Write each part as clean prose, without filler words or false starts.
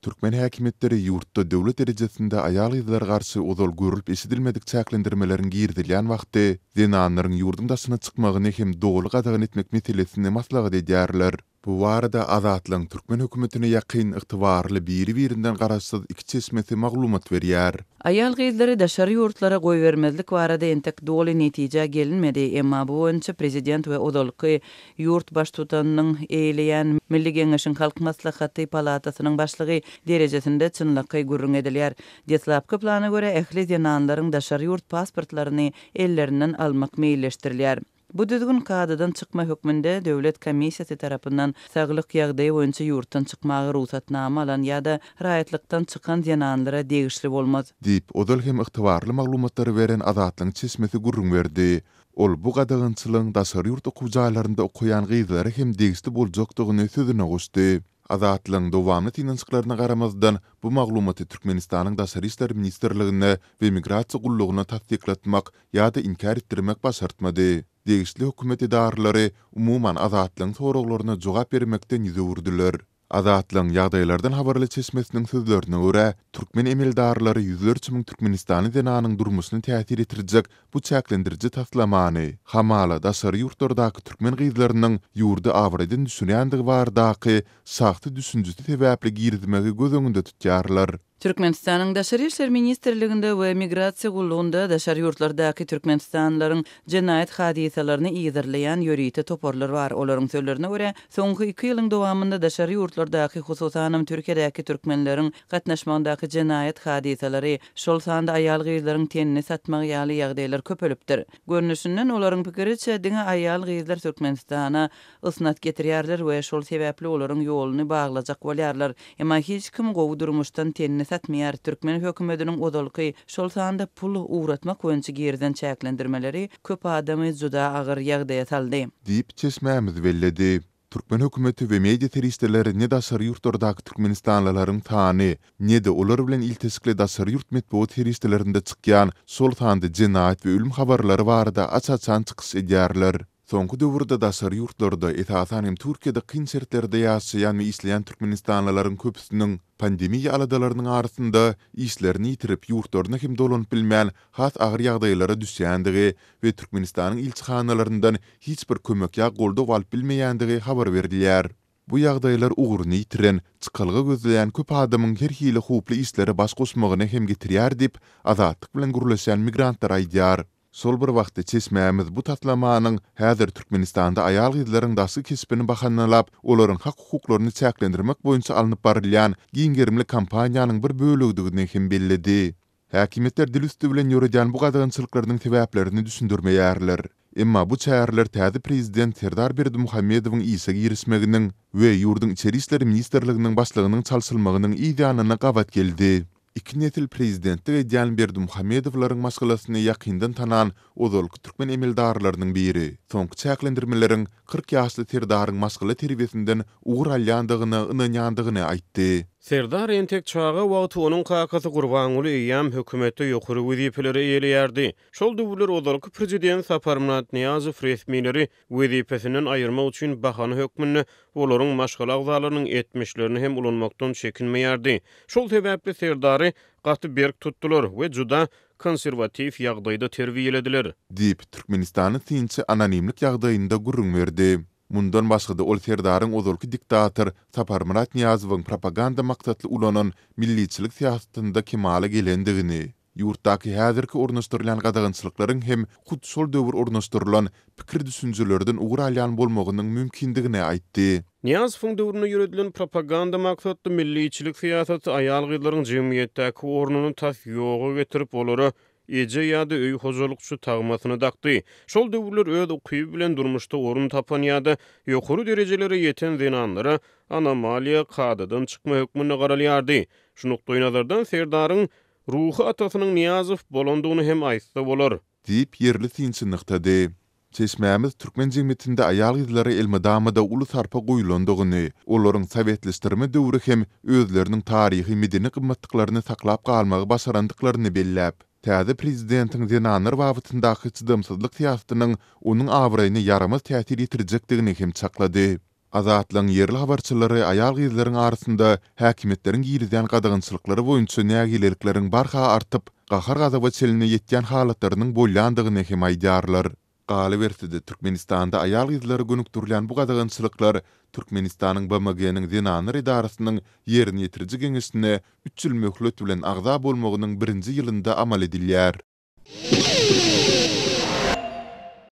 Türkmen häkimetleri ýurtda döwlet derejesinde aýal gyzlar garşy ozal görülip eşidilmedik çäklendirmelerin girdilýän wagty zenanlaryň ýurdun daşyna çykmagyny hem dogly gadagan etmek meselesini maslahat edýärler. Bu barada Azatlyň Türkmen hökümetine ýakyn ygtybarly biri-birinden garaşsyz iki çeşmesi maglumat berýär. Aýal gyzlary daşary ýurtlara goý bermezlik barada entek dogly netije gelinmedi, emma bu boýunça prezident we odalky ýurt baş tutanynyň eýleýän Milli Geňeşiň Halk Maslahaty palatasynyň başlygy derejesinde çynlykky gurrun edilýär. Deslapky plana göre ähli zenanlaryň daşary ýurt pasportlaryny ellerinden almak meýilleşdirilýär. Bu düzgün kadadan çykma hökmünde döwlet komissiýasy tarapyndan saglyk ýagdaýy boýunça ýurtdan çykmagy ruhsatnama alan ýa-da raýatlykdan çykan zenanlara degişli bolmaz. Dip odal hem ygtybarly maglumatlary beren Azatlyň çeşmesi gurrun berdi. Ol bu gadagynçylyň daşary ýurt okuwjalarynda okuyan gyzlary hem degişli boljakdygyny sözüne goşdy. Azatlyň dowamly tinçliklaryna garamazdan bu maglumaty Türkmenistanyň daşary işler ministrligine we migrasiýa gullugyna tasdiklatmak ýa-da inkar etdirmek başartmady. Degişli hökümet idaralary umuman Azatlyň soraglaryna jogap bermekden ýüze urdular. Azatlyň ýagdaýlardan habarly çeşmesiniň sözlerine görä, Türkmen emeldarlary ýüzlerçe müň Türkmenistany zenanyň durmuşyny täsir etdirjek bu çäklendiriji taslamany hamala daşary ýurtlardaky Türkmen gyzlarynyň ýurdu awradan düşünýändige bardaky saxty düşünjesi sebäpli girdimegi göz öňünde tutýarlar. Türkmenistanyň daşary işler ministrliginde we migrasiýa gullugynda daşary ýurtlardaky türkmenistanlaryň jenaýat hadisalaryny ýygyrlaýan ýörite toporlar bar. Olaryň sözlerine görä, soňky 2 ýylyň dowamında daşary ýurtlardaky hususan Türkiýedäki türkmenleriň gatnaşmagyndaky jenaýat hadisalary, şol sanda aýal gyzlaryň tenini satmagy ýaly ýagdaýlar köpelipdir. Görnüşinden olaryň pikiriçe diňe aýal gyzlar Türkmenistana ysnat getirýärler we şol sebäpli olaryň ýoluny baglajak bolýarlar. Emma hiç kim gowy durmuşdan tenini satmaýar. Türkmen hökümetiniň odalky şol sanda pul uğratmak boýunça gerden çäklendirmeleri köp adamy juda agyr ýagdaýa saldy. Dip çeşmämiz belledi. Türkmen hökümeti we media teristleri ne daşary ýurtlardaky türkmenistanlylaryň tany, ne de olar bilen iltisikli daşary ýurt medeniýet teristlerinde çykýan şol sanda jenaýat we ölüm habarlary barada açaçan çykys edýärler. Soňky döwürde daşary ýurtlarda esasan hem Türkiýede kyn şertlerde ýaşaýan we isleýän türkmenistanlylaryň köpüsiniň pandemiýa aladalarynyň arasynda işlerini ýitirip ýurtlaryna hem dolanyp bilmeýän has agyr ýagdaýlara düşýändigi we Türkmenistanyň ilçihanlaryndan hiç bir kömek ýa goldaw alyp bilmeýändigi habar berilýär. Bu ýagdaýlar uguryny ýitiren, çykalgy gözleýän köp adamyň her hili huply işlere baş goşmagyny hem getirýär dip azatlyk bilen gurulýan migrantlar aýdýar. Sol bir wagtda çeşmämiz bu tatlamanyň häzir Türkmenistanda aýal gyzlaryň daşy kesbini bahanalap, olaryň hak hukuklaryny çäklendirmek boýunça alınıp barylan giňgerimli kampaniýanyň bir bölügdigini hem belledi. Häkimetler dil üstü bilen ýöredýän bu gadagynçylyklarynyň sebäplerini düşündirmeýärler. Emma bu çäherler täze prezident Serdar Berdimuhammedowyň ýysa girismeginiň we ýurdun içeri işleri ministrliginiň başlygynyň çalsylmagynyň ýa-da gawat geldi. İki nesil prezidenti ve Serdar Berdimuhammedowlaryň maskalasyny ýakyndan tanan odalky türkmen emeldarlarynyň biri. Soňky çäklendirmeleriň 40 ýaşly Serdaryň maskala terbiýesinden ugur alýandygyny, ynanýandygyny aýtdy. Serdar entek çağa wagty onuň kakasy Gurbanuly eýýam hökümette ýokary wezipeleri eýleýärdi. Şol döwürler odalky prezident Saparmurat Niýazow resmileri wezipesinden aýyrmak üçin bahany hökmüni olaryň maşgala agzalarynyň etmişlerini hem ulanmakdan çekinmeýärdi. Şol sebäpli Serdary gaty berk tutdular we juda konservativ ýagdaýda terbiýelediler. Dip Türkmenistanyň tinçi anonimlik ýagdaýynda gurrun berdi. Mundan başga da ol Serdaryň odalky diktator Saparmurat Niýazowyň propaganda maksatly ulanan milliçilik siýasatynda kemale gelendigini, ýurtdaky häzirki ornaşdyrylan gadagynçylyklaryň hem hut şol döwür ornaşdyrylan pikir düşünjelerden ugur alýan bolmagynyň mümkindigini aýtdy. Niýazowyň döwründe ýüredilen propaganda maksatly milliçilik siýasaty aýal gyzlaryň jemgyýetdäki ornuny tas ýoga getirip olary ece ýa-da öý hojulukçy tagmasyny dakdy. Şol döwürler öz okuwy bilen durmuşda orun tapan ýa-da ýokary derejelere ýeten zenanlara anomaliýa kadadan çykma hökmüne garalýardy. Şunukdoý nazardan Serdaryň ruhy atasynyň Niýazow bolandygyny hem aýtsa bolar. Dip yerli tinçi nyktady. Çeşmämiz türkmen jemgyýetinde aýal gyzlary elmadamada uly sarpa goýulandygyny, olaryň sowetleşdirme döwri hem özleriniň taryhy medeni gymmatlyklaryny saklap galmagy başarandyklaryny belläp, täze prezidentiň zenanlar wagtyndaky çydamsızlyk siýasatynyň onuň awraýyny yaramaz täsir ýetirjekdigini hem çaklady. Azatlyň yerli habarçylary aýal gyzlaryň arasynda häkimetleriň giýriden gadagynçylyklary boýunça nägilelikleriň barha artyp, gahar gadaba çeline ýetýän halatlarynyň bolýandygyny hem aýdarlar. Galy berdi Türkmenistanda aýal gyzlary gönükdirilen bu gadagynçylyklar Türkmenistanyň BMG-niň Dinanyr idarasynyň ýerini ýetiriji geňeşine 3 ýyl möhlet bilen agza bolmagynyň 1-nji ýylynda amal edilýär.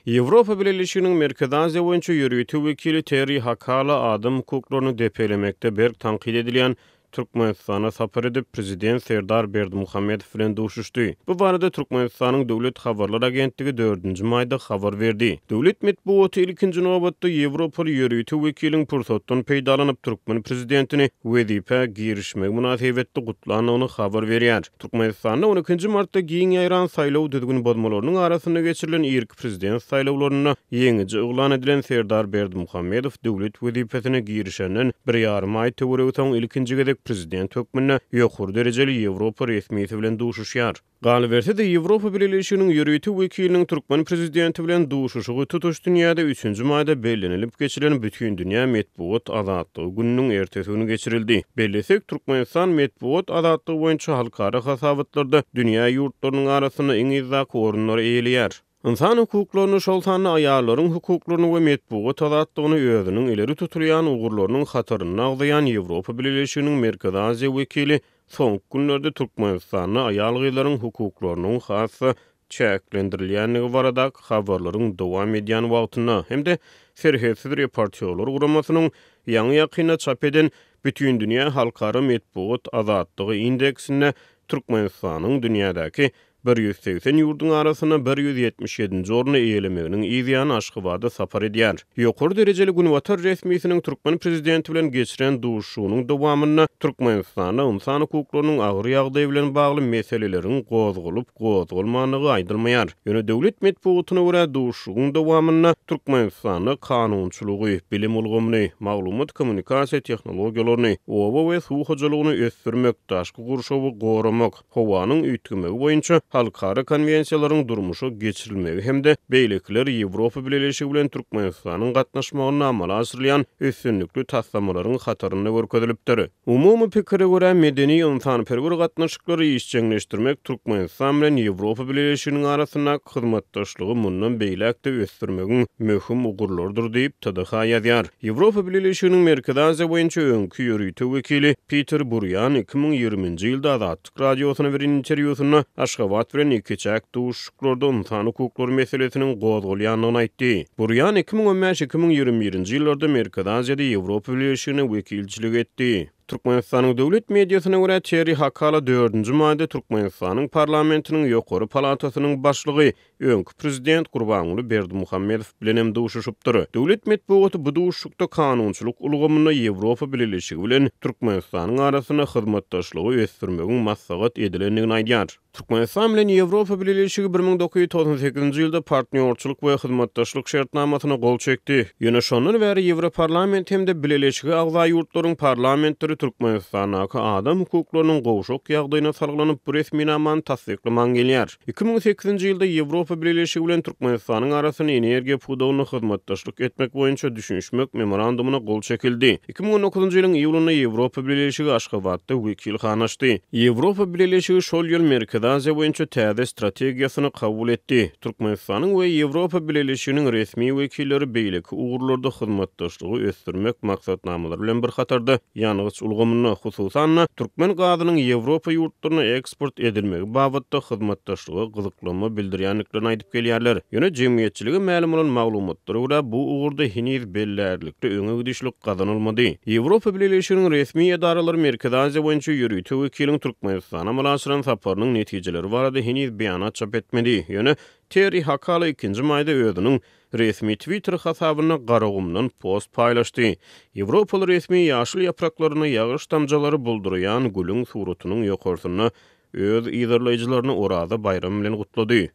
Ýewropa Birleşiginiň Merkezi Aziýa boýunça ýörüýeti wekili Terry Hakala adam hukuklaryny depelemekde berk tanqid edilýän Türkmenistana sapar edip Prezident Serdar Berdimuhammedow bilen duşuşdy. Bu barada Türkmenistanyň Döwlet Habarlar Agentligi 4-nji maýda habar berdi. Döwlet medeniýeti ilkinji nowatda Ýewropa ýörüýeti wekiliň pursatdan peýdalanyp Türkmen prezidentini wezipe girişmek münasebetde gutlanyny habar berýär. Türkmenistanda 12-nji martda giň ýaýran saýlaw düzgün bolmalarynyň arasynda geçirilen ilk prezident saýlawlaryna ýeňiji oglan edilen Serdar Berdimuhammedow döwlet wezipesine girişenden 1,5 aý töweregden ilkinji prezident hökmüne ýokary derejeli Ýewropa resmiýeti bilen duşuşýar. Galy berse-de Ýewropa Birleşiginiň ýörüýeti wekiliniň Türkmen prezidenti bilen duşuşy tutuş dünýäde 3-nji maýda bellenilip geçirilen bütün dünýä medeniýet azatlygy gününiň ertesi günü geçirildi. Bellesek Türkmenistan medeniýet azatlygy boýunça halkara hasabatlarda dünýä ýurtlarynyň arasynda iň izak orunlary eýelýär. İnsan hukuklaryny şol sanly aýallaryň hukuklaryny we medeniýet azatlygyny özüniň ileri tutulýan ugurlarynyň hataryny agdaýan Ýewropa Birleşiginiň Merkezi Aziýa wekili soňky günlerde Türkmenistanyň aýal gyzlaryň hukuklarynyň hasy çäklendirilýänligi barada habarlaryň dowam edýän wagtyna hemde serhesiz reportýerler guramasynyň ýaňy ýakyna çap eden bütün dünýä halkara medeniýet azatlygy indeksine Türkmenistanyň dünýädäki 180 ýurduň arasyna 177-nji orny eýelemeginiň ýygyany Aşgabatda sapar edýär. Ýokary derejeli Günwatar resmiýetiniň Türkmen prezidenti bilen geçiren duşuşynyň dowamyna Türkmenistanda insan hukuklarynyň agyr ýagdaýy bilen bagly meselelerin gozgulyp gozgulmanyny aýdylmaýar. Ýöne döwlet medeniýetyne görä duşuşyň dowamyna Türkmenistanda kanunçylygy, bilim ulgamyny, maglumat kommunikasiýa tehnologiýalaryny, oba we suw hojalygyny ösdürmek, daşky gurşawy goramak, howanyň üýtgümegi boýunça halkara konvensiýalaryň durmuşa geçirilmegi hemde beýlekler Ýewropa Birleşigi bilen Türkmenistanyň gatnaşmagyna amal asyrylýan üstünlikli taslamalaryň hataryny görkezilipdir. Umumy pikire görä medeni insanperwer gatnaşyklary işçileşdirmek Türkmenistan bilen Ýewropa Birleşiginiň arasynda hyzmatdaşlygy mundan beýlekde ösdürmegiň möhüm ugurlardyr diýip TDH ýazýar. Ýewropa Birleşiginiň Merkezi Aziýa boýunça öňkü ýörüýeti wekili Peter Buryan 2020-nji ýylda Azatlyk radiosyna beren interwýusynda Aşgabat bilen iki çäk duşuşlarda insan hukuklary meselesiniň gozgulýanyny aýtdy. Buryan 2015-2021-nji ýyllarda Merkezi Aziýada Ýewropa Birleşigine wekilçilik etdi. Türkmenistanyň döwlet mediasyna görä Terry Hakala 4-nji maýda Türkmenistanyň parlamentiniň ýokary palatasynyň başlygy öňkü prezident Gurbanguly Berdimuhammedow bilen hem duşuşypdyr. Döwlet medeniýeti bu duşuşykda kanunçylyk ulgamyny Ýewropa Birleşigi bilen Türkmenistanyň arasyna hyzmatdaşlygy ösdürmegiň maslahat edilendigini aýdýar. Türkmenistan bilen Ýewropa Birleşigi 1998-nji ýylda partnerçilik we hyzmatdaşlyk şertnamasyna gol çekdi. Ýöne şondan bäri Ýewropa parlament hemde Birleşigi agza ýurtlaryň parlamentleri Türkmenistanyň adam hukuklarynyň gowşak ýagdaýyna salgylanyp bu resminamany tasdiklaman gelýär. 2008-nji ýylda Ýewropa Birleşigi bilen Türkmenistanyň arasyna energiýa pudawyny hyzmatdaşlyk etmek boýunça düşünşmek memorandumyna gol çekildi. 2019-njy ýylyň iýulyna Ýewropa Birleşigi Aşgabatda wekilhana açdy. Ýewropa Birleşigi şol ýyl Merkezi Aziýa boýunça täze strategiýasyny kabul etdi. Türkmenistanyň we Ýewropa Birleşiginiň resmi wekilleri beýleki ugurlarda hyzmatdaşlygy ösdürmek maksatnamalary bilen bir hatarda ýanygyç ulgamyny hususan Türkmen gazynyň Ýewropa ýurtlaryna eksport edilmegi babatda hyzmatdaşlygy gyzyklanma bildirýänliklerini aýdyp gelýärler. Ýöne jemgyýetçiligi ma'lum bolan maglumatlary görä bu ugurda heniz bellerlikde öňe gidişlik gazanylmady. Ýewropa Birleşiginiň resmi edaralary Merkezi Aziýa boýunça ýörüýeti wekiliň Türkmenistana aşyran saparynyň netijeleri barada heniz beýanat çap etmedi. Ýöne Terry Hakala 2-nji maýda özüniň resmi Twitter hasabyna garagymdan post paýlaşdy. Ýewropaly resmi ýaşyl ýapraklaryny ýagyş damjalary buldurýan gülüň suratynyň ýokarsyna öz ýazarlaýjylaryny orada bayram bilen gutlady.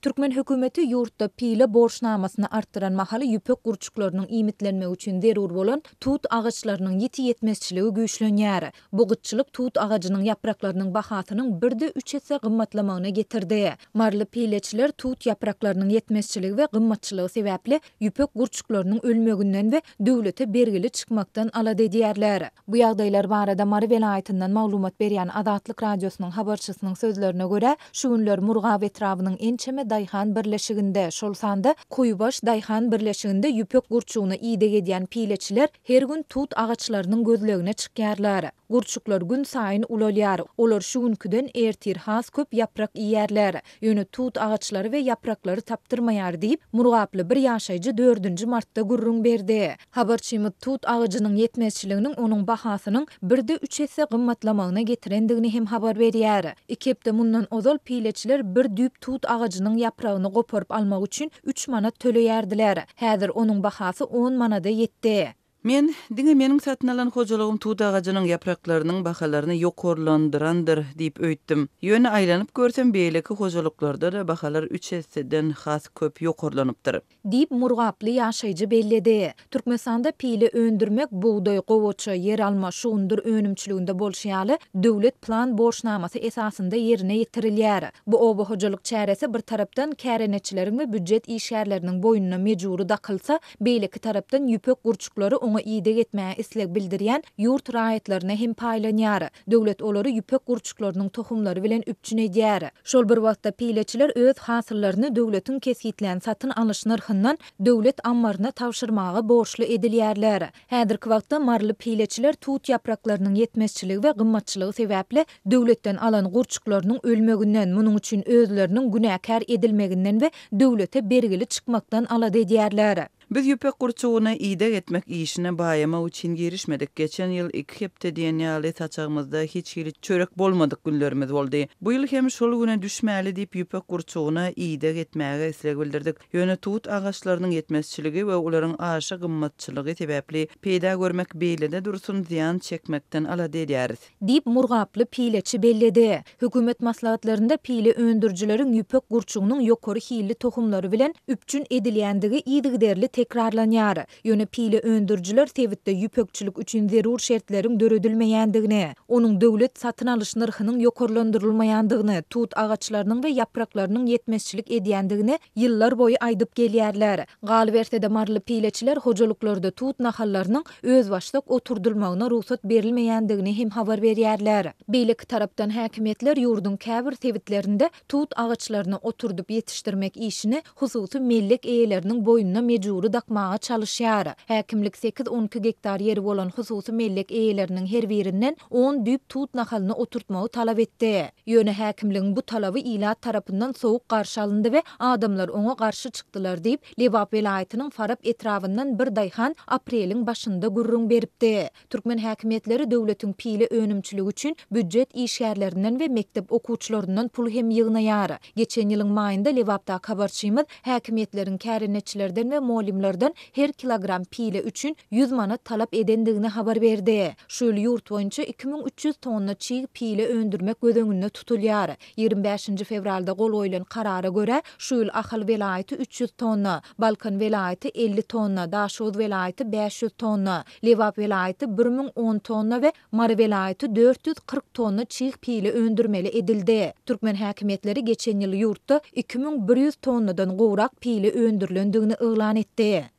Türkmen hökümeti yurtda pile borçnamasyny artdyran mahaly ýüpek gurçuklarynyň imitlenmegi üçin zerur bolan tut agaçlarynyň ýeti ýetmezçiligi güýçlenýär. Bu gytçylyk tut agacynyň ýapraklarynyň bahasynyň 1-3 hesse gymmatlamagyna getirdi. Marly pileçiler tut ýapraklarynyň ýetmezçiligi we gymmatçylygy sebäpli ýüpek gurçuklarynyň ölmeginden we döwlete bergili çykmakdan alad edýärler. Bu ýagdaýlar barada Mary welaýatyndan maglumat berýän Azatlyk radiosynyň habarçysynyň sözlerine görä, şu günler Murgab etrawynyň ençeme Daýhan birleşiginde, şol sanda Koýubaş Daýhan birleşiginde ýüpek gurçugyny ýydyk edýän pileçiler her gün tut agaçlarynyň gözlegine çykýarlar. Gurçuklar gün saýyn ulalýar. Olar şu günküden ertir has köp ýaprak ýýärler. Ýöne tut agaçlary we ýapraklary tapdyrmaýar diýip Murgaply bir ýaşaýjy 4-nji martda gurrun berdi. Habarçymy tut agacynyň ýetmezçiliginiň onuň bahasynyň 1-3 hesse gymmatlamagyna getirendigini hem habar berýär. Iki hepde mundan ozal pileçiler bir düýp tut agacynyň ýapragyny goparyp almak üçin 3 manat töleýärdiler. Häzir onuň bahasy 10 manada ýetdi. Men diňe meniň satyn alan hojalygym tut agaçynyň ýapraklarynyň bahalaryny ýokarlandyrandyr diýip öýtdim. Ýöne aýlanyp görsem beýleki hojalyklarda da bahalar 3 hesseden has köp ýokarlanypdyr. Diýip Murgaply ýaşaýjy bellidi. Türkmenistanda pile öndürmek, buğday, gowaça, yer alma, şuundur önümçiliginde bolşýaly döwlet plan borçnamasy esasynda ýerine ýetirilýär. Bu oba hojalyk çäresi bir tarapdan käreneçileriň we büdjet işgärleriniň boýnuna mejburi dakylsa, beýleki tarapdan ýüpek gurçuklary oňa ýydyk etmäge isleg bildirýän ýurt raýatlaryna hem paýlanýar. Döwlet olary ýüpek gurçuklarynyň tohumlary bilen üpçün edýär. Şol bir wagtda pileçiler öz hasyllaryny döwletiň kesgitlen satyn alyş narhyndan döwlet ammaryna tawşyrmagy borçly edilýärler. Häzirki wagtda marly pileçiler tut ýapraklarynyň ýetmezçiligi we gymmatçylygy sebäpli döwletden alan gurçuklarynyň ölmeginden, munyň üçin özleriniň günäkär edilmeginden we döwlete bergili çykmakdan alad edýärler. Biz ýüpek gurçugyny ýydyk etmek işine baýama üçin girişmedik. Geçen ýyl 2 hepde diýen ýaly saçagymyzda hiç hili çörek bolmadyk günlerimiz boldy. Bu ýyl hem şol güne düşmäli diýip ýüpek gurçugyny ýydyk etmäge isleg bildirdik. Ýöne tut agaçlarynyň ýetmezçiligi we olaryň aşy gymmatçylygy sebäpli peýda görmek beýlede dursun ziýan çekmekden alad edýäris. Diýip Murgaply pileçi bellidi. Hökümet maslahatlarynda pile öndürjüleriň ýüpek gurçugynyň ýokary hilli tohumlary bilen üpçün edilýändigi ýydyk tekrarlanýar. Ýöne pile öndürjüler tewitde ýüpekçilik üçin zerur şertleriň döredilmeýändigini, onuň döwlet satyn alyş narhynyň ýokarlandyrylmaýandygyny, tut agaçlarynyň we ýapraklarynyň ýetmezçilik edýändigini ýyllar boýy aýdyp gelýärler. Galyp ertede marly pileçiler hojalyklarda tut nahallarynyň öz başlyk oturdylmagyna ruhsat berilmeýändigini hem habar berýärler. Beýleki tarapdan häkimetler ýurdun käbir tewitlerinde tut agaçlaryny oturdup ýetişdirmek işini hususy mellek eýeleriniň boýnuna mejburi dakmaga çalışýar. Häkimlik 8-12 hektar ýeri bolan hususy mellek eýeleriniň her birinden 10 düýp tut nahalyny oturtmagy talap etdi. Ýöne häkimligiň bu talaby ilat tarapyndan sowuk garşy alyndy we adamlar oňa garşy çykdylar diýip Lebap welaýatynyň Farap etrawyndan bir Daýhan apreliň başynda gurrun beripdi. Türkmen häkimetleri döwletiň pile önümçiligi üçin büdjet işgärlerinden we mektep okuwçylaryndan pul hem ýygnaýar. Geçen ýylyň maýynda Lebapda habarçymyz häkimetleriň käreneçilerden we molimlerden her kilogram pile üçün 100 manat talap edendigini habar berdi. Şol ýurt boýunça 2300 tonna çiğ pile öndürmek gözeňinde tutulýar. 25 fevralda gol goýulan karara görä şol Ahal welaýaty 300 tonna, Balkan welaýaty 50 tonna, Daşoz welaýaty 500 tonna, Lebap welaýaty 1010 tonna we Mary welaýaty 440 tonna çiğ pile öndürmeli edildi. Türkmen häkimetleri geçen ýyl ýurtda 2100 tonnadan gowrak pile öndürilendigini ýylan etdi.